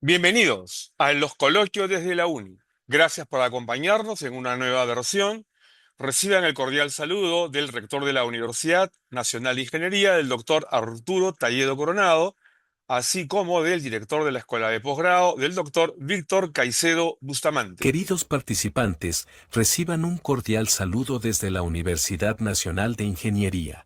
Bienvenidos a los coloquios desde la Uni. Gracias por acompañarnos en una nueva versión. Reciban el cordial saludo del rector de la Universidad Nacional de Ingeniería, del doctor Arturo Talledo Coronado, así como del director de la Escuela de Posgrado, del doctor Víctor Caicedo Bustamante. Queridos participantes, reciban un cordial saludo desde la Universidad Nacional de Ingeniería.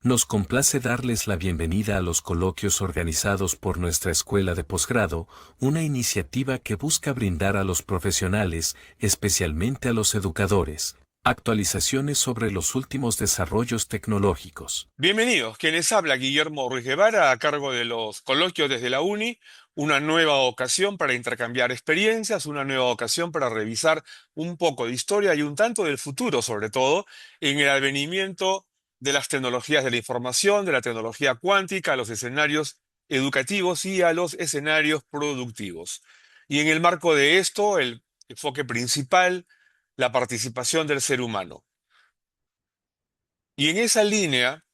Nos complace darles la bienvenida a los coloquios organizados por nuestra Escuela de Posgrado, una iniciativa que busca brindar a los profesionales, especialmente a los educadores, actualizaciones sobre los últimos desarrollos tecnológicos. Bienvenidos, quienes habla Guillermo Ruiz Guevara a cargo de los coloquios desde la Uni, una nueva ocasión para intercambiar experiencias, una nueva ocasión para revisar un poco de historia y un tanto del futuro, sobre todo, en el advenimiento de las tecnologías de la información, de la tecnología cuántica, a los escenarios educativos y a los escenarios productivos. Y en el marco de esto, el enfoque principal, la participación del ser humano. Y en esa línea,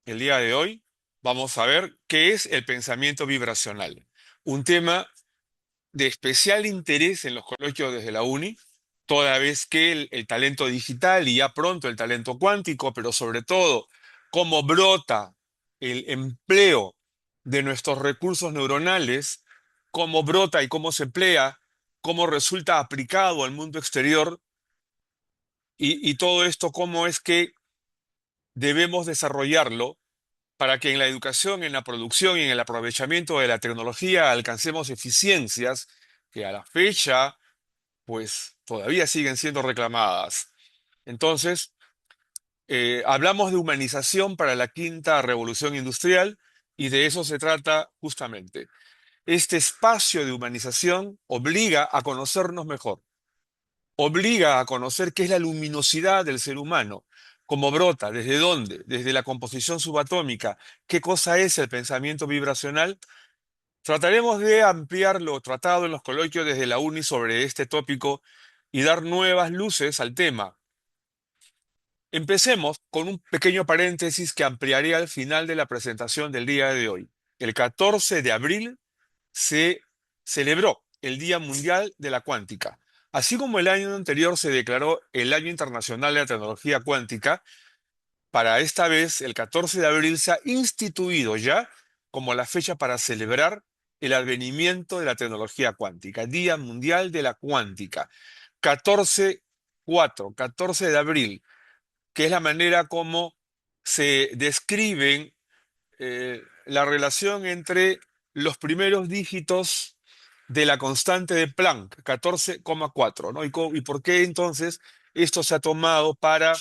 el día de hoy vamos a ver qué es el pensamiento vibracional, un tema de especial interés en los coloquios desde la Uni, toda vez que el talento digital y ya pronto el talento cuántico, pero sobre todo cómo brota el empleo de nuestros recursos neuronales, cómo brota y cómo se emplea, cómo resulta aplicado al mundo exterior y todo esto, cómo es que debemos desarrollarlo para que en la educación, en la producción y en el aprovechamiento de la tecnología alcancemos eficiencias que a la fecha, pues todavía siguen siendo reclamadas. Entonces, hablamos de humanización para la quinta revolución industrial y de eso se trata justamente. Este espacio de humanización obliga a conocernos mejor, obliga a conocer qué es la luminosidad del ser humano, cómo brota, desde dónde, desde la composición subatómica, qué cosa es el pensamiento vibracional. Trataremos de ampliar lo tratado en los coloquios desde la Uni sobre este tópico y dar nuevas luces al tema. Empecemos con un pequeño paréntesis que ampliaré al final de la presentación del día de hoy. El 14 de abril se celebró el Día Mundial de la Cuántica. Así como el año anterior se declaró el Año Internacional de la Tecnología Cuántica, para esta vez el 14 de abril se ha instituido ya como la fecha para celebrar el advenimiento de la tecnología cuántica, Día Mundial de la Cuántica. 14 de abril, que es la manera como se describen la relación entre los primeros dígitos de la constante de Planck, 14,4, ¿no? Y por qué entonces esto se ha tomado para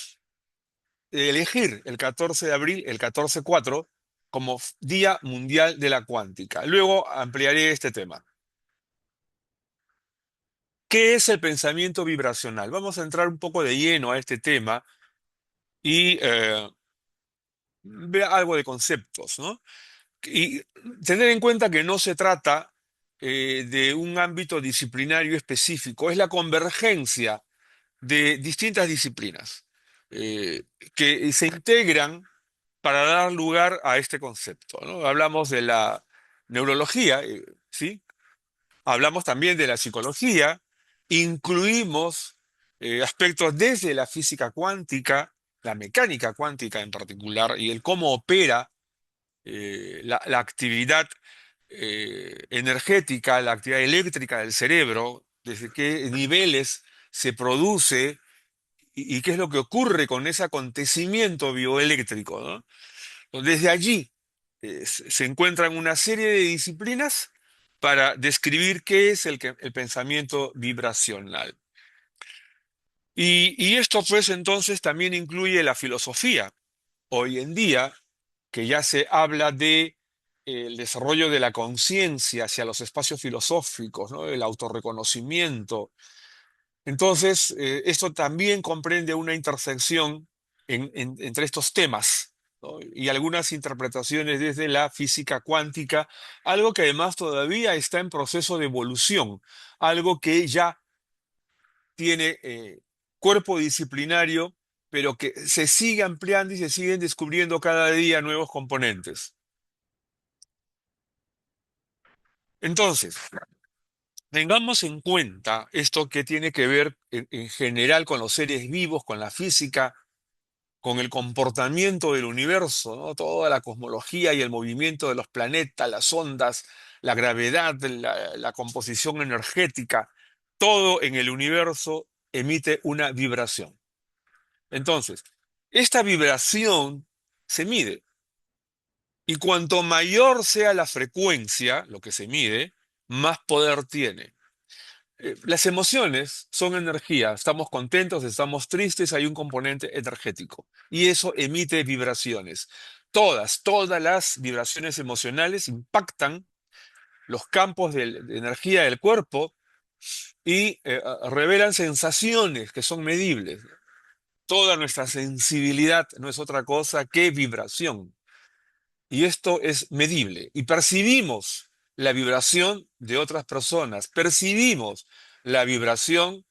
elegir el 14 de abril, el 14,4, como Día Mundial de la Cuántica. Luego ampliaré este tema. ¿Qué es el pensamiento vibracional? Vamos a entrar un poco de lleno a este tema y ver algo de conceptos, ¿no? Y tener en cuenta que no se trata de un ámbito disciplinario específico, es la convergencia de distintas disciplinas que se integran para dar lugar a este concepto, ¿no? Hablamos de la neurología, ¿sí? Hablamos también de la psicología, incluimos aspectos desde la física cuántica, la mecánica cuántica en particular, y el cómo opera la actividad energética, la actividad eléctrica del cerebro, desde qué niveles se produce y qué es lo que ocurre con ese acontecimiento bioeléctrico, ¿no? Desde allí se encuentran una serie de disciplinas para describir qué es el pensamiento vibracional. Y esto pues entonces también incluye la filosofía. Hoy en día, que ya se habla de el desarrollo de la conciencia hacia los espacios filosóficos, ¿no? El autorreconocimiento. Entonces, esto también comprende una intersección entre estos temas, ¿no? Y algunas interpretaciones desde la física cuántica, algo que además todavía está en proceso de evolución, algo que ya tiene cuerpo disciplinario, pero que se sigue ampliando y se siguen descubriendo cada día nuevos componentes. Entonces, tengamos en cuenta esto que tiene que ver en general con los seres vivos, con la física, con el comportamiento del universo, ¿no? Toda la cosmología y el movimiento de los planetas, las ondas, la gravedad, la composición energética, todo en el universo emite una vibración. Entonces, esta vibración se mide y cuanto mayor sea la frecuencia, lo que se mide, más poder tiene. Las emociones son energía, estamos contentos, estamos tristes, hay un componente energético y eso emite vibraciones. Todas las vibraciones emocionales impactan los campos de energía del cuerpo y revelan sensaciones que son medibles. Toda nuestra sensibilidad no es otra cosa que vibración. Y esto es medible. Y percibimos la vibración de otras personas, percibimos la vibración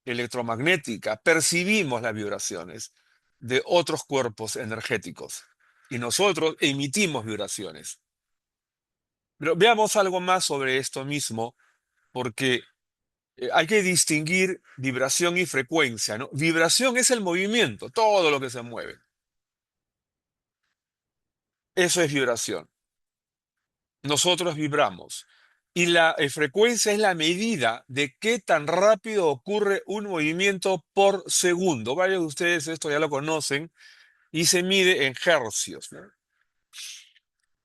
electromagnética, percibimos las vibraciones de otros cuerpos energéticos. Y nosotros emitimos vibraciones. Pero veamos algo más sobre esto mismo, porque hay que distinguir vibración y frecuencia, ¿no? Vibración es el movimiento, todo lo que se mueve. Eso es vibración. Nosotros vibramos. Y la frecuencia es la medida de qué tan rápido ocurre un movimiento por segundo. Varios de ustedes esto ya lo conocen y se mide en hercios, ¿no?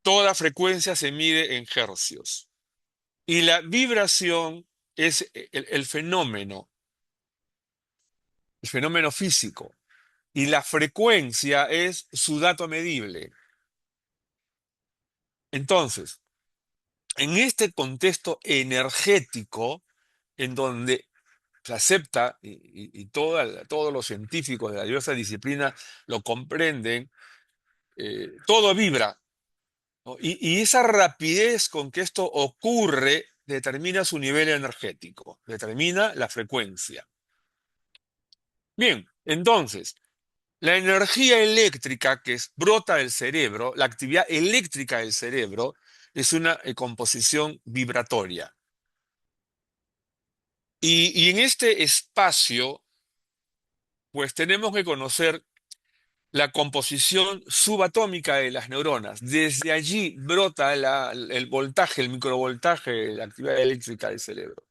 Toda frecuencia se mide en hercios. Y la vibración es el fenómeno físico. Y la frecuencia es su dato medible. Entonces, en este contexto energético, en donde se acepta, y todos los científicos de la diversa disciplina lo comprenden, todo vibra, ¿no? Y esa rapidez con que esto ocurre determina su nivel energético, determina la frecuencia. Bien, entonces, la energía eléctrica brota del cerebro, la actividad eléctrica del cerebro, es una composición vibratoria. Y en este espacio, pues tenemos que conocer la composición subatómica de las neuronas. Desde allí brota el voltaje, el microvoltaje, la actividad eléctrica del cerebro.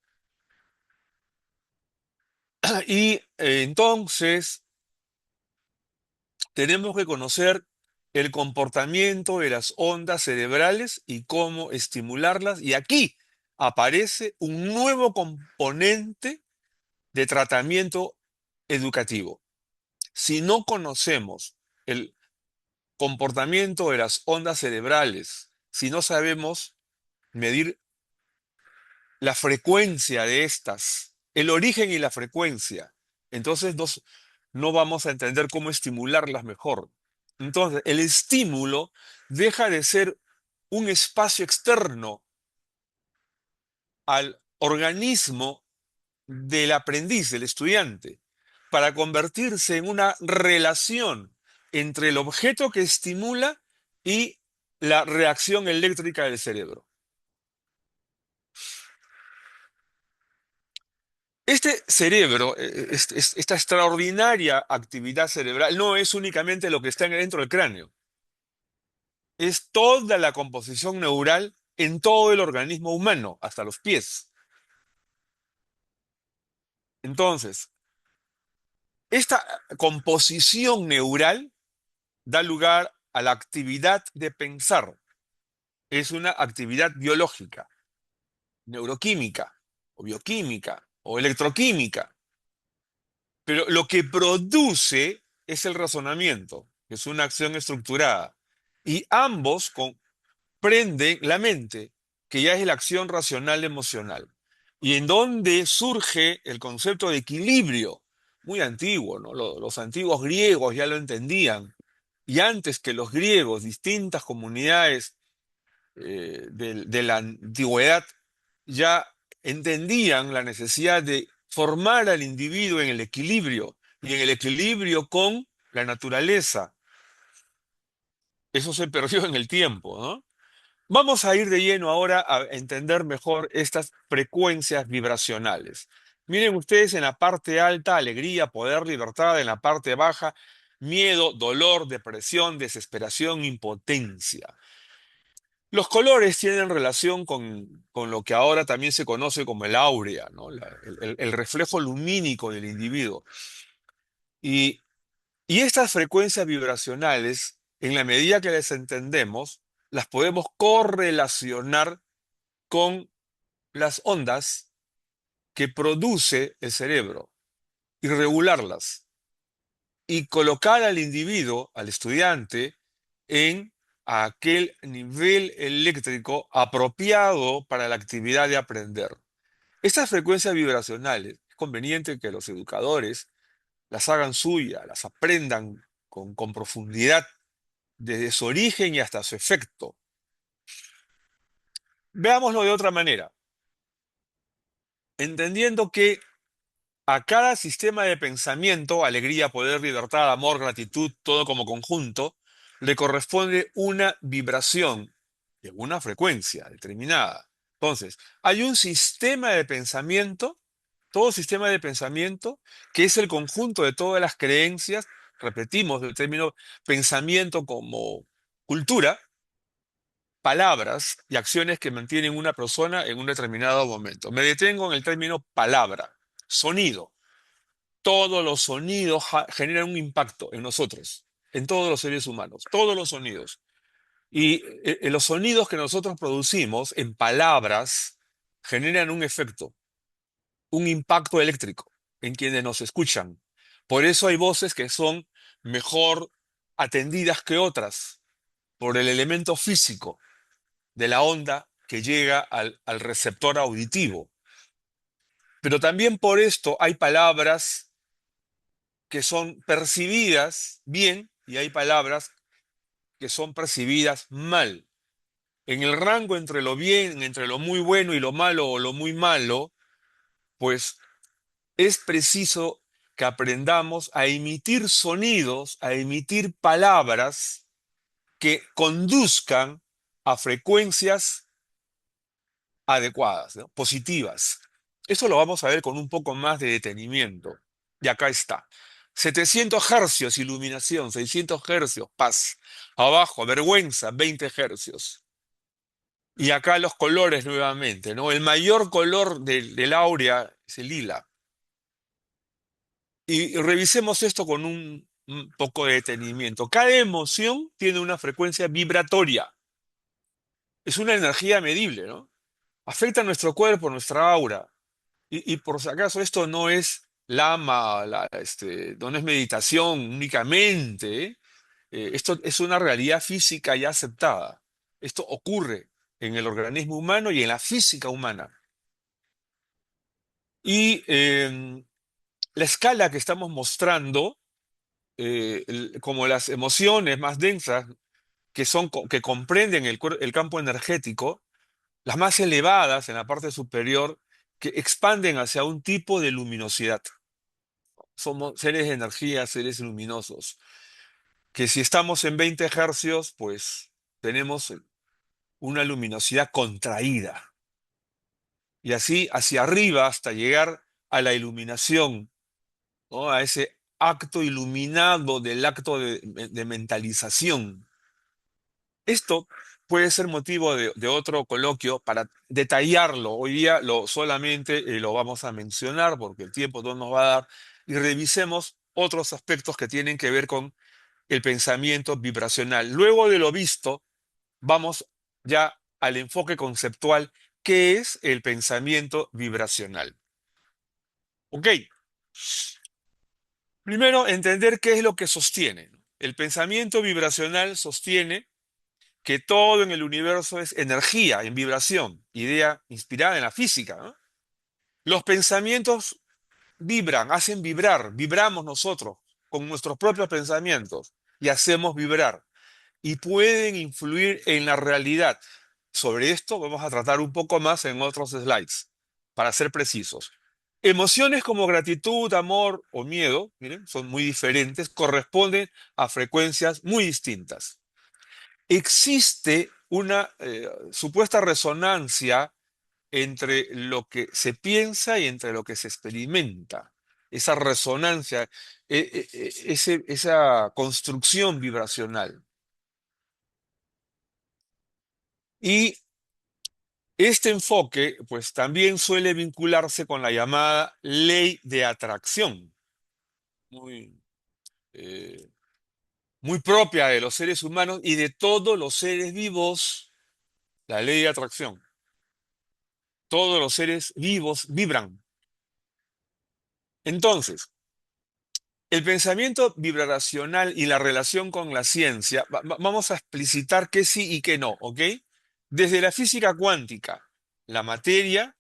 Y entonces tenemos que conocer el comportamiento de las ondas cerebrales y cómo estimularlas. Y aquí aparece un nuevo componente de tratamiento educativo. Si no conocemos el comportamiento de las ondas cerebrales, si no sabemos medir la frecuencia de estas, el origen y la frecuencia, entonces no vamos a entender cómo estimularlas mejor. Entonces, el estímulo deja de ser un espacio externo al organismo del aprendiz, del estudiante, para convertirse en una relación entre el objeto que estimula y la reacción eléctrica del cerebro. Este cerebro, esta extraordinaria actividad cerebral, no es únicamente lo que está dentro del cráneo, es toda la composición neural en todo el organismo humano, hasta los pies. Entonces, esta composición neural da lugar a la actividad de pensar. Es una actividad biológica, neuroquímica, o bioquímica, o electroquímica. Pero lo que produce es el razonamiento, que es una acción estructurada. Y ambos comprenden la mente, que ya es la acción racional emocional. Y en donde surge el concepto de equilibrio, muy antiguo, ¿no? Los antiguos griegos ya lo entendían. Y antes que los griegos, distintas comunidades de la antigüedad ya entendían la necesidad de formar al individuo en el equilibrio y en el equilibrio con la naturaleza. Eso se perdió en el tiempo, ¿no? Vamos a ir de lleno ahora a entender mejor estas frecuencias vibracionales. Miren ustedes en la parte alta, alegría, poder, libertad; en la parte baja, miedo, dolor, depresión, desesperación, impotencia. Los colores tienen relación con lo que ahora también se conoce como el áurea, ¿no? El reflejo lumínico del individuo. Y, y estas frecuencias vibracionales, en la medida que las entendemos, las podemos correlacionar con las ondas que produce el cerebro y regularlas y colocar al individuo, al estudiante, en aquel nivel eléctrico apropiado para la actividad de aprender. Estas frecuencias vibracionales, es conveniente que los educadores las hagan suyas, las aprendan con profundidad desde su origen y hasta su efecto. Veámoslo de otra manera, entendiendo que a cada sistema de pensamiento, alegría, poder, libertad, amor, gratitud, todo como conjunto, le corresponde una vibración en una frecuencia determinada. Entonces, hay un sistema de pensamiento, todo sistema de pensamiento, que es el conjunto de todas las creencias, repetimos el término pensamiento como cultura, palabras y acciones que mantienen una persona en un determinado momento. Me detengo en el término palabra, sonido. Todos los sonidos generan un impacto en nosotros, en todos los seres humanos, todos los sonidos. Y los sonidos que nosotros producimos en palabras generan un efecto, un impacto eléctrico en quienes nos escuchan. Por eso hay voces que son mejor atendidas que otras, por el elemento físico de la onda que llega al receptor auditivo. Pero también por esto hay palabras que son percibidas bien y hay palabras que son percibidas mal. En el rango entre lo bien, entre lo muy bueno y lo malo o lo muy malo, pues es preciso que aprendamos a emitir sonidos, a emitir palabras que conduzcan a frecuencias adecuadas, ¿no? Positivas. Eso lo vamos a ver con un poco más de detenimiento. Y acá está. 700 hercios, iluminación; 600 hercios, paz. Abajo, vergüenza, 20 hercios. Y acá los colores nuevamente, ¿no? El mayor color del áurea es el lila. Y revisemos esto con un poco de detenimiento. Cada emoción tiene una frecuencia vibratoria. Es una energía medible, ¿no? Afecta a nuestro cuerpo, nuestra aura. Y por si acaso esto no es lama, no es meditación únicamente, ¿eh? Esto es una realidad física ya aceptada. Esto ocurre en el organismo humano y en la física humana. Y la escala que estamos mostrando, como las emociones más densas que comprenden el campo energético, las más elevadas en la parte superior, que expanden hacia un tipo de luminosidad. Somos seres de energía, seres luminosos, que si estamos en 20 hercios, pues tenemos una luminosidad contraída. Y así hacia arriba hasta llegar a la iluminación, ¿no? A ese acto iluminado del acto de mentalización. Esto puede ser motivo de otro coloquio para detallarlo. Hoy día solamente lo vamos a mencionar porque el tiempo no nos va a dar, y revisemos otros aspectos que tienen que ver con el pensamiento vibracional. Luego de lo visto, vamos ya al enfoque conceptual. ¿Qué es el pensamiento vibracional? Ok, primero entender qué es lo que sostiene. El pensamiento vibracional sostiene que todo en el universo es energía, en vibración, idea inspirada en la física, ¿no? Los pensamientos vibran, hacen vibrar, vibramos nosotros con nuestros propios pensamientos y hacemos vibrar, y pueden influir en la realidad. Sobre esto vamos a tratar un poco más en otros slides, para ser precisos. Emociones como gratitud, amor o miedo, miren, son muy diferentes, corresponden a frecuencias muy distintas. Existe una supuesta resonancia entre lo que se piensa y entre lo que se experimenta. Esa resonancia, esa construcción vibracional. Y este enfoque, pues también suele vincularse con la llamada ley de atracción, muy, eh, muy propia de los seres humanos y de todos los seres vivos, la ley de atracción. Todos los seres vivos vibran. Entonces, el pensamiento vibracional y la relación con la ciencia, vamos a explicitar qué sí y qué no, ¿ok? Desde la física cuántica, la materia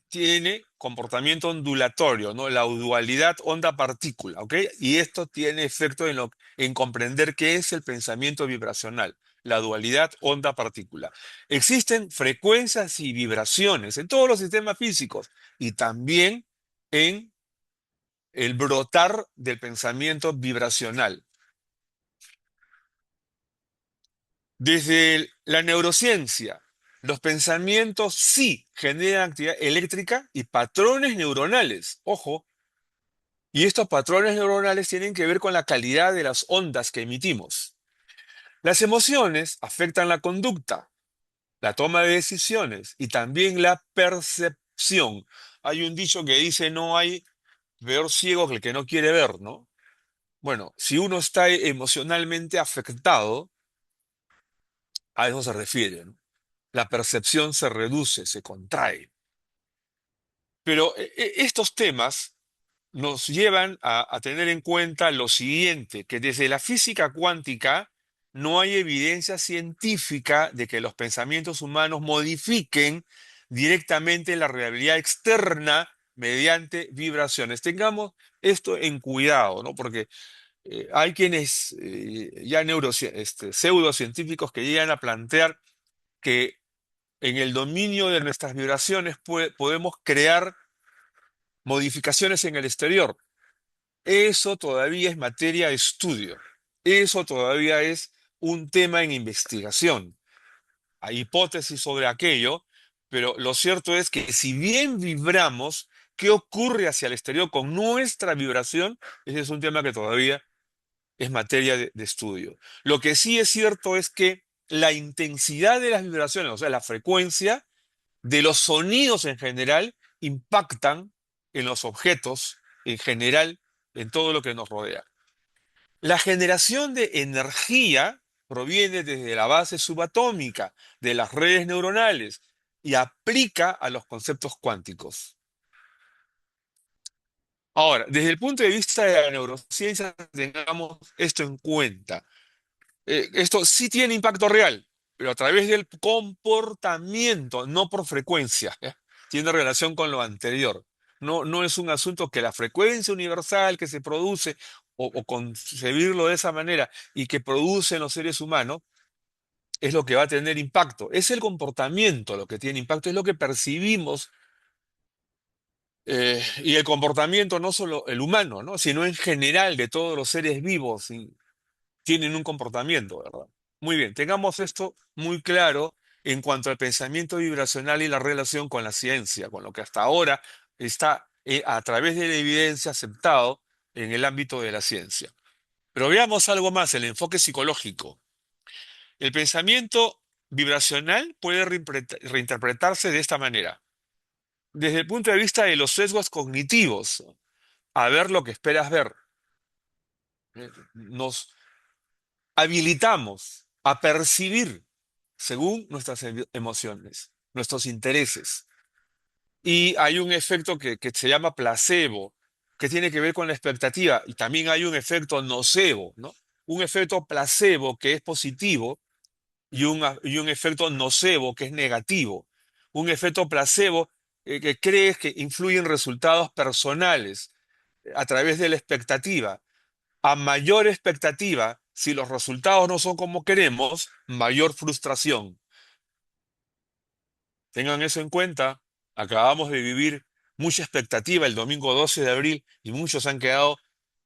tiene comportamiento ondulatorio, ¿no? La dualidad onda-partícula, ¿ok? Y esto tiene efecto en comprender qué es el pensamiento vibracional, la dualidad onda-partícula. Existen frecuencias y vibraciones en todos los sistemas físicos y también en el brotar del pensamiento vibracional. Desde la neurociencia, los pensamientos sí generan actividad eléctrica y patrones neuronales. Ojo, y estos patrones neuronales tienen que ver con la calidad de las ondas que emitimos. Las emociones afectan la conducta, la toma de decisiones y también la percepción. Hay un dicho que dice no hay peor ciego que el que no quiere ver, ¿no? Bueno, si uno está emocionalmente afectado, a eso se refiere, ¿no? La percepción se reduce, se contrae. Pero estos temas nos llevan a tener en cuenta lo siguiente, que desde la física cuántica no hay evidencia científica de que los pensamientos humanos modifiquen directamente la realidad externa mediante vibraciones. Tengamos esto en cuidado, ¿no? Porque hay quienes ya pseudocientíficos que llegan a plantear que en el dominio de nuestras vibraciones podemos crear modificaciones en el exterior. Eso todavía es materia de estudio. Eso todavía es un tema en investigación. Hay hipótesis sobre aquello, pero lo cierto es que si bien vibramos, ¿qué ocurre hacia el exterior con nuestra vibración? Ese es un tema que todavía es materia de estudio. Lo que sí es cierto es que la intensidad de las vibraciones, o sea, la frecuencia de los sonidos en general, impactan en los objetos en general, en todo lo que nos rodea. La generación de energía proviene desde la base subatómica de las redes neuronales y aplica a los conceptos cuánticos. Ahora, desde el punto de vista de la neurociencia, tengamos esto en cuenta. Esto sí tiene impacto real, pero a través del comportamiento, no por frecuencia. ¿Ya? Tiene relación con lo anterior. No, no es un asunto que la frecuencia universal que se produce, o concebirlo de esa manera, y que producen los seres humanos, es lo que va a tener impacto. Es el comportamiento lo que tiene impacto, es lo que percibimos, y el comportamiento no solo el humano, ¿no? Sino en general de todos los seres vivos tienen un comportamiento, ¿verdad? Muy bien, tengamos esto muy claro en cuanto al pensamiento vibracional y la relación con la ciencia, con lo que hasta ahora está a través de la evidencia aceptado en el ámbito de la ciencia. Pero veamos algo más, el enfoque psicológico. El pensamiento vibracional puede reinterpretarse de esta manera. Desde el punto de vista de los sesgos cognitivos, a ver lo que esperas ver. Nos habilitamos a percibir según nuestras emociones, nuestros intereses. Y hay un efecto que se llama placebo, que tiene que ver con la expectativa, y también hay un efecto nocebo, ¿no? Un efecto placebo que es positivo y un efecto nocebo que es negativo. Un efecto placebo que crees que influye en resultados personales a través de la expectativa. A mayor expectativa, si los resultados no son como queremos, mayor frustración. Tengan eso en cuenta. Acabamos de vivir mucha expectativa el domingo 12 de abril y muchos han quedado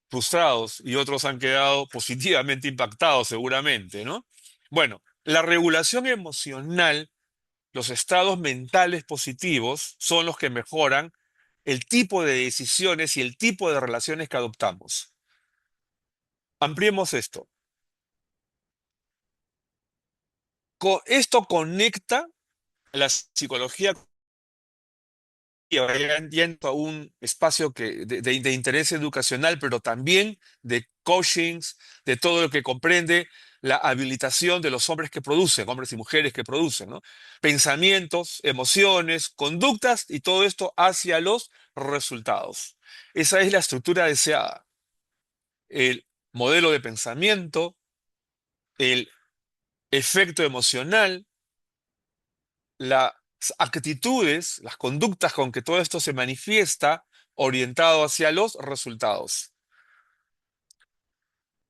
frustrados y otros han quedado positivamente impactados seguramente, ¿no? Bueno, La regulación emocional, los estados mentales positivos, son los que mejoran el tipo de decisiones y el tipo de relaciones que adoptamos. Ampliemos esto. Esto conecta la psicología yendo a un espacio de interés educacional, pero también de coachings, de todo lo que comprende la habilitación de los hombres que producen, hombres y mujeres que producen, ¿no? Pensamientos, emociones, conductas y todo esto hacia los resultados. Esa es la estructura deseada. El modelo de pensamiento, el efecto emocional, las actitudes, las conductas con que todo esto se manifiesta orientado hacia los resultados.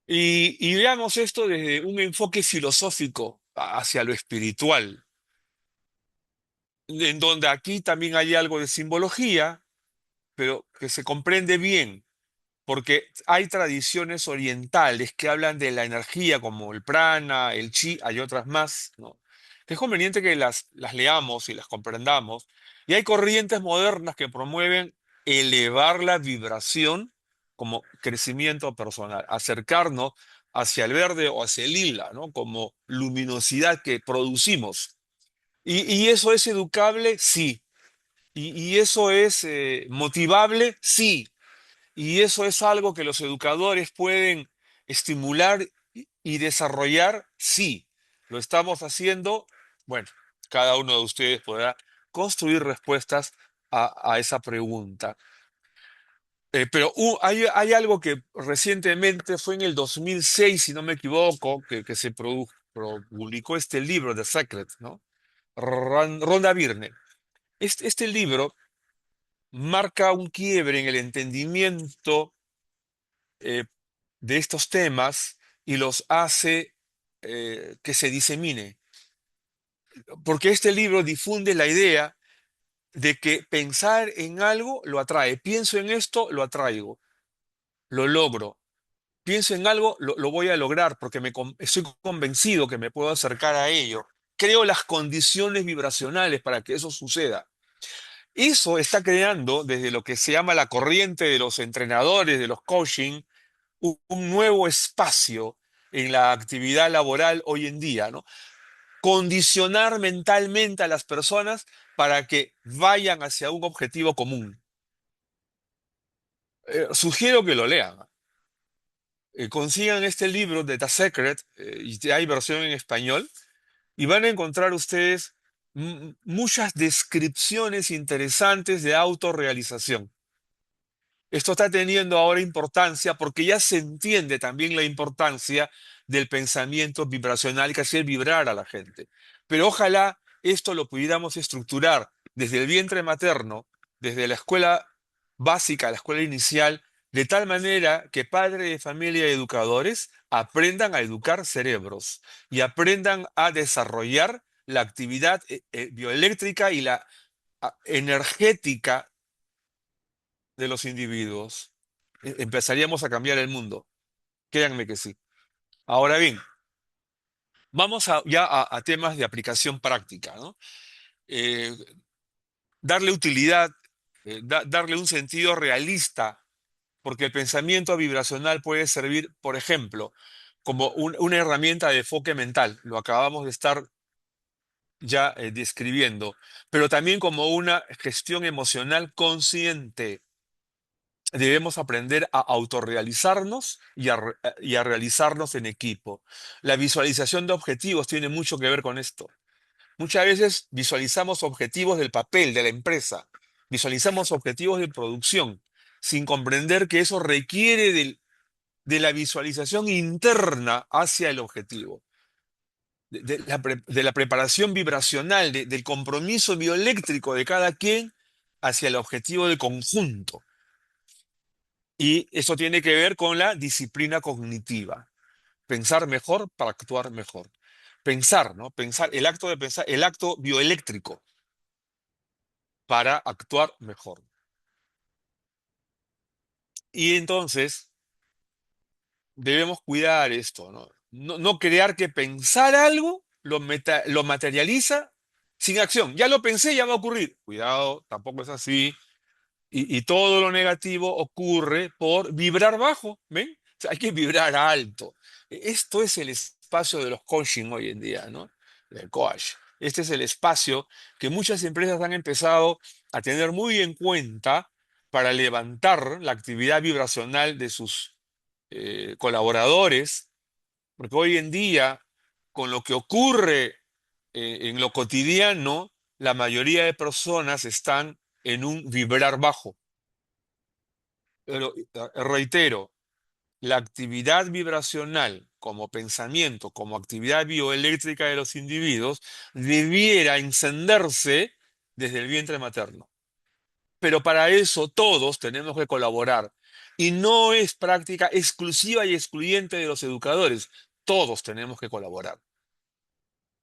Y veamos esto desde un enfoque filosófico hacia lo espiritual, en donde aquí también hay algo de simbología, pero que se comprende bien. Porque hay tradiciones orientales que hablan de la energía como el prana, el chi, hay otras más, ¿no? Que es conveniente que las leamos y las comprendamos. Y hay corrientes modernas que promueven elevar la vibración como crecimiento personal, acercarnos hacia el verde o hacia el lila, ¿no? Como luminosidad que producimos. Y eso es educable, sí. Y eso es motivable, sí. Y eso es algo que los educadores pueden estimular y desarrollar, sí. Lo estamos haciendo. Bueno, cada uno de ustedes podrá construir respuestas a esa pregunta. Pero hay algo que recientemente fue en el 2006, si no me equivoco, que se publicó este libro, The Secret, ¿no? Rhonda Byrne. Este libro marca un quiebre en el entendimiento eh, de estos temas y los hace que se disemine. Porque este libro difunde la idea de que pensar en algo lo atrae. Pienso en esto, lo atraigo, lo logro. Pienso en algo, lo voy a lograr porque estoy convencido que me puedo acercar a ello. Creo las condiciones vibracionales para que eso suceda. Eso está creando, desde lo que se llama la corriente de los entrenadores, de los coaching, un nuevo espacio en la actividad laboral hoy en día, ¿no? Condicionar mentalmente a las personas para que vayan hacia un objetivo común. Sugiero que lo lean. Consigan este libro de The Secret, y hay versión en español, y van a encontrar ustedes muchas descripciones interesantes de autorrealización. Esto está teniendo ahora importancia porque ya se entiende también la importancia del pensamiento vibracional que hace vibrar a la gente. Pero ojalá esto lo pudiéramos estructurar desde el vientre materno, desde la escuela básica, la escuela inicial, de tal manera que padres de familia y educadores aprendan a educar cerebros y aprendan a desarrollar la actividad bioeléctrica y la energética de los individuos. Empezaríamos a cambiar el mundo. Créanme que sí. Ahora bien, vamos ya a temas de aplicación práctica, ¿no? Eh, Darle utilidad, darle un sentido realista, porque el pensamiento vibracional puede servir, por ejemplo, como una herramienta de enfoque mental, lo acabamos de estar ya describiendo, pero también como una gestión emocional consciente. Debemos aprender a autorrealizarnos y a realizarnos en equipo. La visualización de objetivos tiene mucho que ver con esto. Muchas veces visualizamos objetivos del papel, de la empresa, visualizamos objetivos de producción, sin comprender que eso requiere de la visualización interna hacia el objetivo, de la preparación vibracional, del compromiso bioeléctrico de cada quien hacia el objetivo del conjunto. Y eso tiene que ver con la disciplina cognitiva. Pensar mejor para actuar mejor. Pensar, ¿no? Pensar, el acto de pensar, el acto bioeléctrico para actuar mejor. Y entonces debemos cuidar esto, ¿no? No crear que pensar algo lo materializa sin acción. Ya lo pensé, ya va a ocurrir. Cuidado, tampoco es así. Y todo lo negativo ocurre por vibrar bajo, ¿ven? O sea, hay que vibrar alto. Esto es el espacio de los coaching hoy en día, ¿no? El coach. Este es el espacio que muchas empresas han empezado a tener muy en cuenta para levantar la actividad vibracional de sus colaboradores, porque hoy en día, con lo que ocurre en lo cotidiano, la mayoría de personas están en un vibrar bajo. Pero reitero, la actividad vibracional como pensamiento, como actividad bioeléctrica de los individuos, debiera encenderse desde el vientre materno. Pero para eso todos tenemos que colaborar. Y no es práctica exclusiva y excluyente de los educadores. Todos tenemos que colaborar.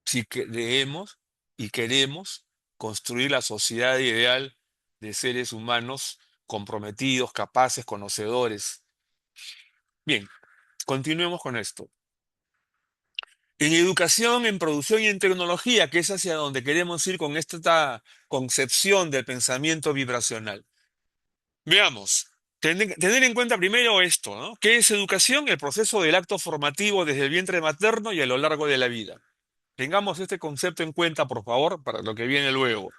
Si creemos y queremos construir la sociedad ideal de seres humanos comprometidos, capaces, conocedores. Bien, continuemos con esto. En educación, en producción y en tecnología, que es hacia donde queremos ir con esta concepción del pensamiento vibracional. Veamos, tener en cuenta primero esto, ¿no? ¿Qué es educación? El proceso del acto formativo desde el vientre materno y a lo largo de la vida. Tengamos este concepto en cuenta, por favor, para lo que viene luego.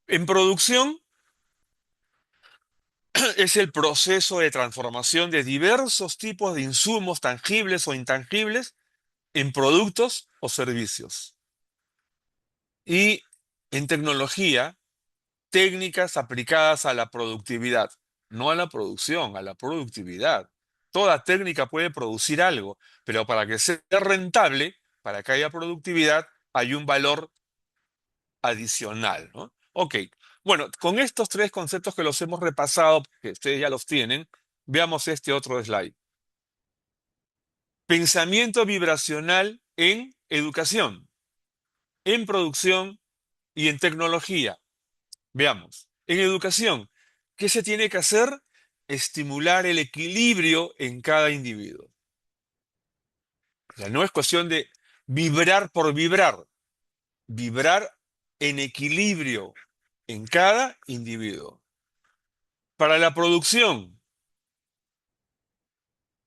En producción es el proceso de transformación de diversos tipos de insumos tangibles o intangibles en productos o servicios. Y en tecnología, técnicas aplicadas a la productividad, no a la producción, a la productividad. Toda técnica puede producir algo, pero para que sea rentable, para que haya productividad, hay un valor adicional, ¿no? Ok, bueno, con estos tres conceptos que los hemos repasado, que ustedes ya los tienen, veamos este otro slide. Pensamiento vibracional en educación, en producción y en tecnología. Veamos, en educación, ¿qué se tiene que hacer? Estimular el equilibrio en cada individuo. O sea, no es cuestión de vibrar por vibrar, vibrar en equilibrio en cada individuo. Para la producción,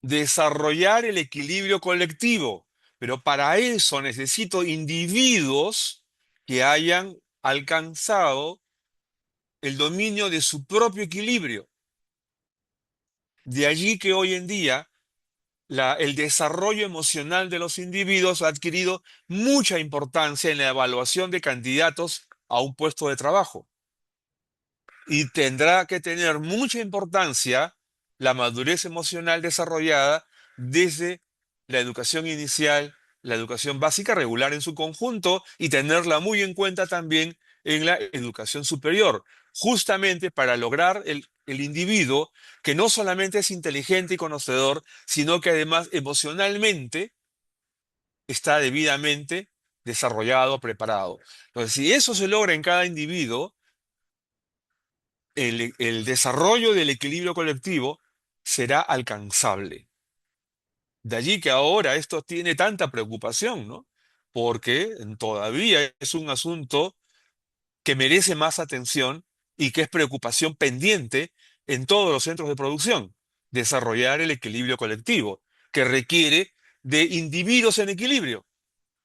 desarrollar el equilibrio colectivo, pero para eso necesito individuos que hayan alcanzado el dominio de su propio equilibrio. De allí que hoy en día el desarrollo emocional de los individuos ha adquirido mucha importancia en la evaluación de candidatos a un puesto de trabajo. Y tendrá que tener mucha importancia la madurez emocional desarrollada desde la educación inicial, la educación básica regular en su conjunto y tenerla muy en cuenta también en la educación superior, justamente para lograr el individuo que no solamente es inteligente y conocedor, sino que además emocionalmente está debidamente desarrollado, preparado. Entonces, si eso se logra en cada individuo, el desarrollo del equilibrio colectivo será alcanzable. De allí que ahora esto tiene tanta preocupación, ¿no? Porque todavía es un asunto que merece más atención y que es preocupación pendiente en todos los centros de producción. Desarrollar el equilibrio colectivo, que requiere de individuos en equilibrio.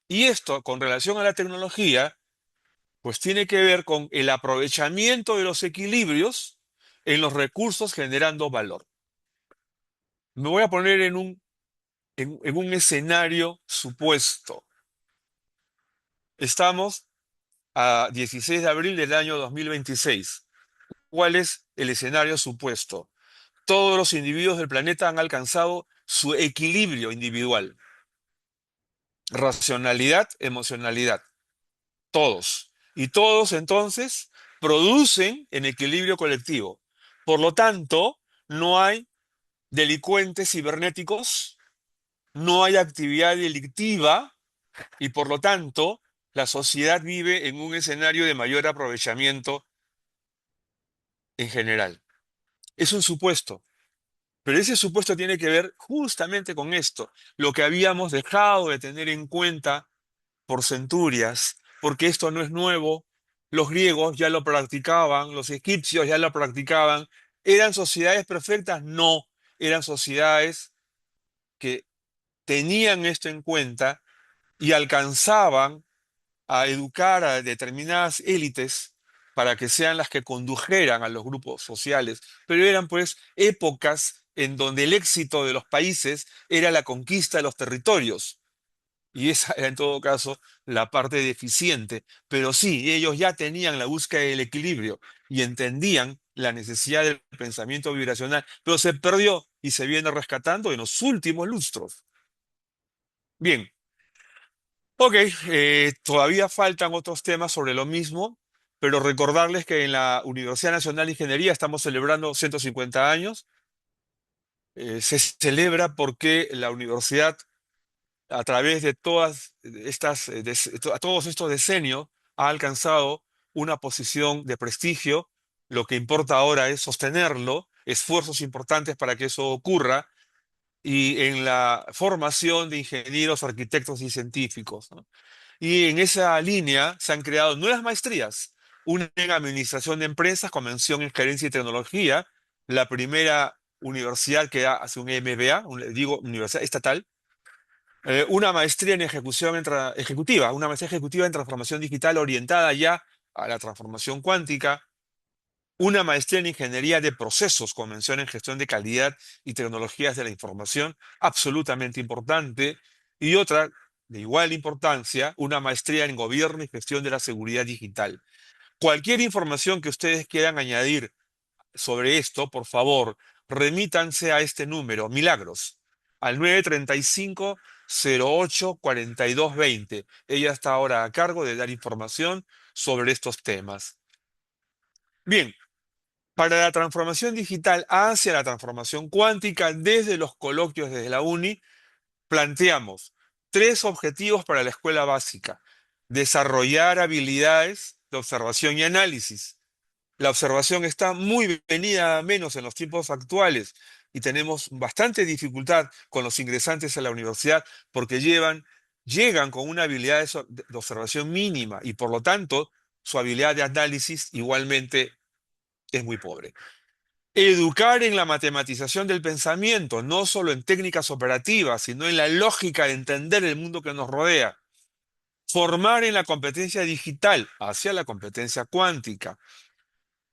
Y esto, con relación a la tecnología, pues tiene que ver con el aprovechamiento de los equilibrios en los recursos generando valor. Me voy a poner en un escenario supuesto. Estamos a 16 de abril del año 2026. ¿Cuál es el escenario supuesto? Todos los individuos del planeta han alcanzado su equilibrio individual. Racionalidad, emocionalidad. Todos. Y todos entonces producen en equilibrio colectivo. Por lo tanto, no hay delincuentes cibernéticos, no hay actividad delictiva y por lo tanto la sociedad vive en un escenario de mayor aprovechamiento en general. Es un supuesto, pero ese supuesto tiene que ver justamente con esto, lo que habíamos dejado de tener en cuenta por centurias, porque esto no es nuevo. Los griegos ya lo practicaban, los egipcios ya lo practicaban. ¿Eran sociedades perfectas? No, eran sociedades que tenían esto en cuenta y alcanzaban a educar a determinadas élites para que sean las que condujeran a los grupos sociales. Pero eran pues épocas en donde el éxito de los países era la conquista de los territorios. Y esa era en todo caso la parte deficiente. Pero sí, ellos ya tenían la búsqueda del equilibrio y entendían la necesidad del pensamiento vibracional, pero se perdió y se viene rescatando en los últimos lustros. Bien, ok, todavía faltan otros temas sobre lo mismo, pero recordarles que en la Universidad Nacional de Ingeniería estamos celebrando 150 años. Se celebra porque la universidad, a través de todas estas, todos estos decenios, ha alcanzado una posición de prestigio. Lo que importa ahora es sostenerlo, esfuerzos importantes para que eso ocurra, y en la formación de ingenieros, arquitectos y científicos, ¿no? Y en esa línea se han creado nuevas maestrías, una en Administración de Empresas con mención en Gerencia y Tecnología, la primera universidad que hace un MBA, digo, universidad estatal, una maestría en ejecución ejecutiva, una maestría ejecutiva en transformación digital orientada ya a la transformación cuántica, una maestría en ingeniería de procesos con mención en gestión de calidad y tecnologías de la información, absolutamente importante, y otra de igual importancia, una maestría en gobierno y gestión de la seguridad digital. Cualquier información que ustedes quieran añadir sobre esto, por favor, remítanse a este número, Milagros, al 935-08-4220. Ella está ahora a cargo de dar información sobre estos temas. Bien, para la transformación digital hacia la transformación cuántica, desde los coloquios desde la UNI, planteamos tres objetivos para la escuela básica. Desarrollar habilidades de observación y análisis. La observación está muy venida a menos en los tiempos actuales y tenemos bastante dificultad con los ingresantes a la universidad porque llegan con una habilidad de observación mínima y por lo tanto su habilidad de análisis igualmente es muy pobre. Educar en la matematización del pensamiento, no solo en técnicas operativas, sino en la lógica de entender el mundo que nos rodea. Formar en la competencia digital hacia la competencia cuántica.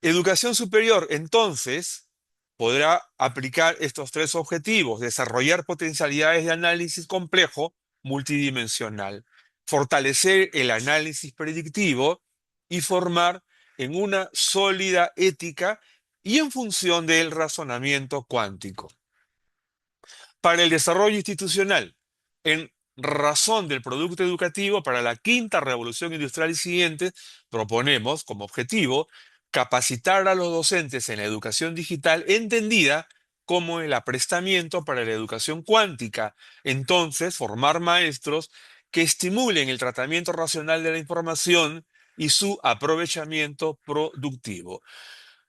Educación superior, entonces, podrá aplicar estos tres objetivos: desarrollar potencialidades de análisis complejo multidimensional, fortalecer el análisis predictivo y formar en una sólida ética y en función del razonamiento cuántico. Para el desarrollo institucional, en razón del producto educativo para la quinta revolución industrial y siguiente, proponemos como objetivo capacitar a los docentes en la educación digital entendida como el aprestamiento para la educación cuántica. Entonces, formar maestros que estimulen el tratamiento racional de la información y su aprovechamiento productivo.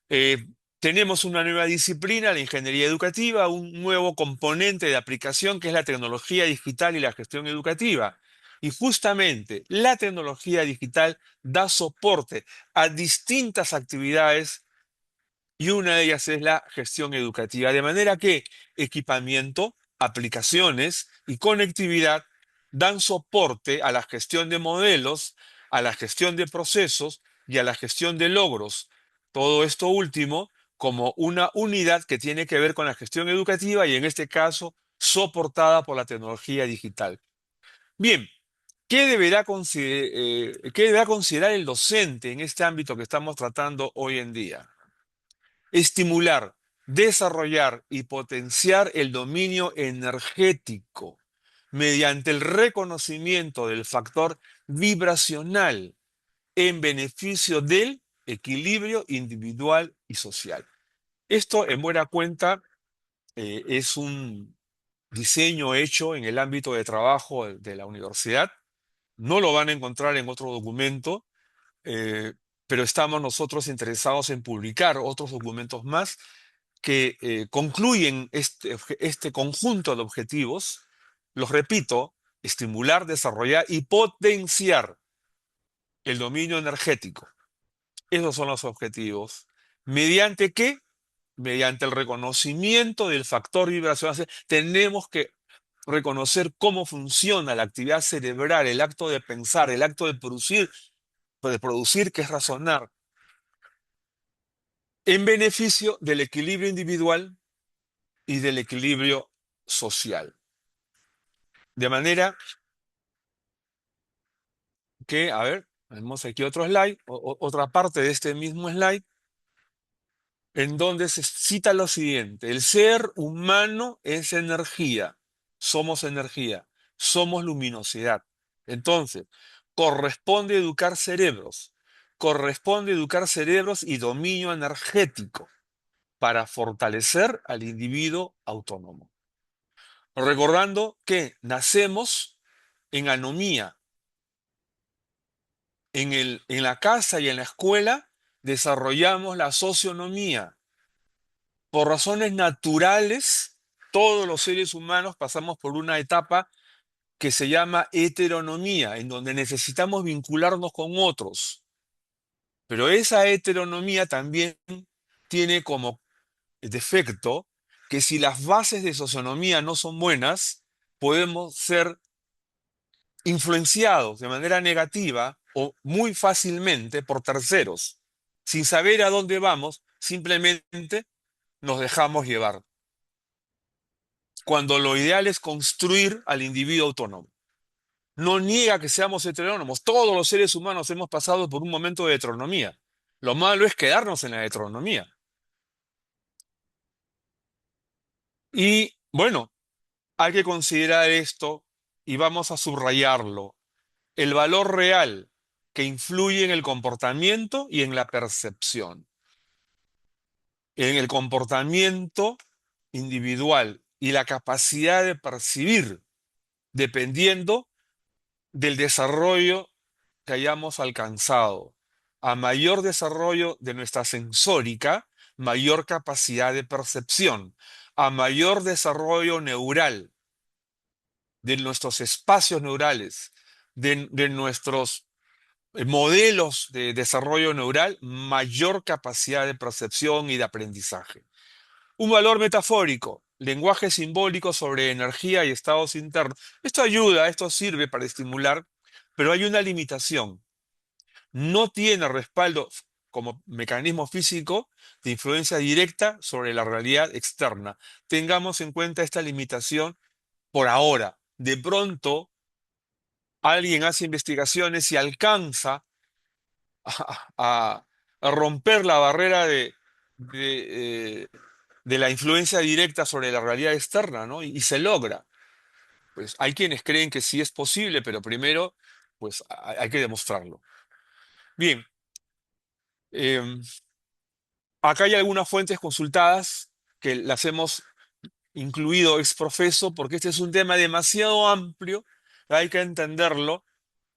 Eh, Tenemos una nueva disciplina, la ingeniería educativa, un nuevo componente de aplicación que es la tecnología digital y la gestión educativa. Y justamente la tecnología digital da soporte a distintas actividades y una de ellas es la gestión educativa. De manera que equipamiento, aplicaciones y conectividad dan soporte a la gestión de modelos, a la gestión de procesos y a la gestión de logros. Todo esto último como una unidad que tiene que ver con la gestión educativa y en este caso soportada por la tecnología digital. Bien, ¿qué deberá considerar el docente en este ámbito que estamos tratando hoy en día? Estimular, desarrollar y potenciar el dominio energético mediante el reconocimiento del factor vibracional en beneficio del equilibrio individual y social. Esto, en buena cuenta, es un diseño hecho en el ámbito de trabajo de la universidad. No lo van a encontrar en otro documento, eh, pero estamos nosotros interesados en publicar otros documentos más que concluyen este conjunto de objetivos. Los repito: estimular, desarrollar y potenciar el dominio energético. Esos son los objetivos. ¿Mediante qué? Mediante el reconocimiento del factor vibracional. O sea, tenemos que reconocer cómo funciona la actividad cerebral, el acto de pensar, el acto de producir que es razonar, en beneficio del equilibrio individual y del equilibrio social. De manera que, a ver, vemos aquí otro slide, otra parte de este mismo slide, en donde se cita lo siguiente: el ser humano es energía, somos luminosidad. Entonces, corresponde corresponde educar cerebros y dominio energético para fortalecer al individuo autónomo. Recordando que nacemos en anomía, en la casa y en la escuela desarrollamos la socionomía. Por razones naturales, todos los seres humanos pasamos por una etapa que se llama heteronomía, en donde necesitamos vincularnos con otros. Pero esa heteronomía también tiene como defecto que si las bases de socionomía no son buenas, podemos ser influenciados de manera negativa o muy fácilmente por terceros. Sin saber a dónde vamos, simplemente nos dejamos llevar, cuando lo ideal es construir al individuo autónomo. No niega que seamos heterónomos. Todos los seres humanos hemos pasado por un momento de heteronomía. Lo malo es quedarnos en la heteronomía. Y bueno, hay que considerar esto y vamos a subrayarlo. El valor real que influye en el comportamiento y en la percepción. En el comportamiento individual y la capacidad de percibir, dependiendo del desarrollo que hayamos alcanzado. A mayor desarrollo de nuestra sensórica, mayor capacidad de percepción. A mayor desarrollo neural de nuestros espacios neurales, de nuestros modelos de desarrollo neural, mayor capacidad de percepción y de aprendizaje. Un valor metafórico, lenguaje simbólico sobre energía y estados internos. Esto ayuda, esto sirve para estimular, pero hay una limitación. No tiene respaldo como mecanismo físico de influencia directa sobre la realidad externa. Tengamos en cuenta esta limitación por ahora. De pronto, alguien hace investigaciones y alcanza a, a romper la barrera de la influencia directa sobre la realidad externa, ¿no? Y se logra. Pues hay quienes creen que sí es posible, pero primero, pues hay que demostrarlo. Bien, em, acá hay algunas fuentes consultadas que las hemos incluido ex profeso porque este es un tema demasiado amplio, hay que entenderlo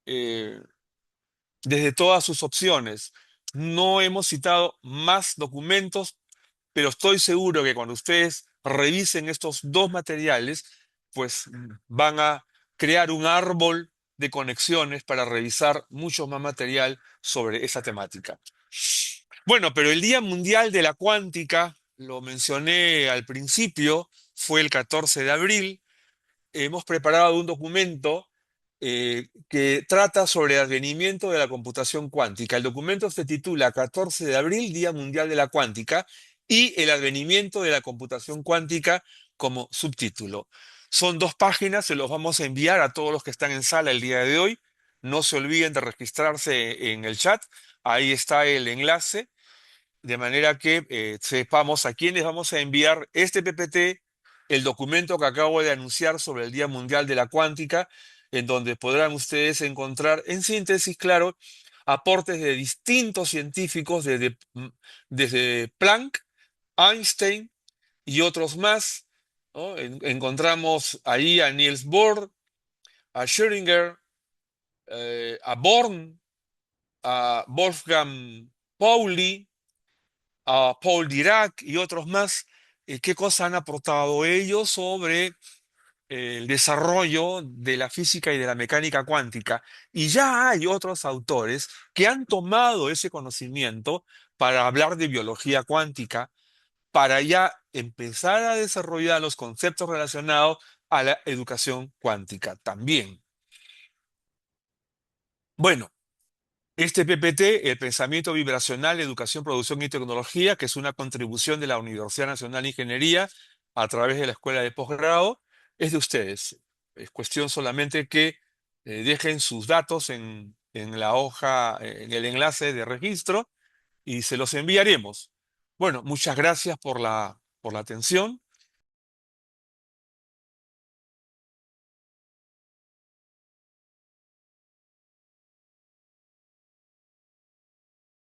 eh, desde todas sus opciones. No hemos citado más documentos, pero estoy seguro que cuando ustedes revisen estos dos materiales, pues van a crear un árbol de conexiones para revisar mucho más material sobre esa temática. Bueno, pero el Día Mundial de la Cuántica, lo mencioné al principio, fue el 14 de abril. Hemos preparado un documento que trata sobre el advenimiento de la computación cuántica. El documento se titula 14 de abril, Día Mundial de la Cuántica, y el advenimiento de la computación cuántica como subtítulo. Son 2 páginas, se los vamos a enviar a todos los que están en sala el día de hoy. No se olviden de registrarse en el chat, ahí está el enlace, de manera que sepamos a quiénes vamos a enviar este PPT, el documento que acabo de anunciar sobre el Día Mundial de la Cuántica, en donde podrán ustedes encontrar, en síntesis, claro, aportes de distintos científicos, desde Planck, Einstein y otros más, ¿no? Encontramos ahí a Niels Bohr, a Schrödinger, a Born, a Wolfgang Pauli, a Paul Dirac y otros más. ¿Qué cosa han aportado ellos sobre el desarrollo de la física y de la mecánica cuántica. Y ya hay otros autores que han tomado ese conocimiento para hablar de biología cuántica, para ya empezar a desarrollar los conceptos relacionados a la educación cuántica también. Bueno, este PPT, el pensamiento vibracional, educación, producción y tecnología, que es una contribución de la Universidad Nacional de Ingeniería a través de la Escuela de Posgrado, es de ustedes. Es cuestión solamente que dejen sus datos en la hoja, en el enlace de registro y se los enviaremos. Bueno, muchas gracias por la atención.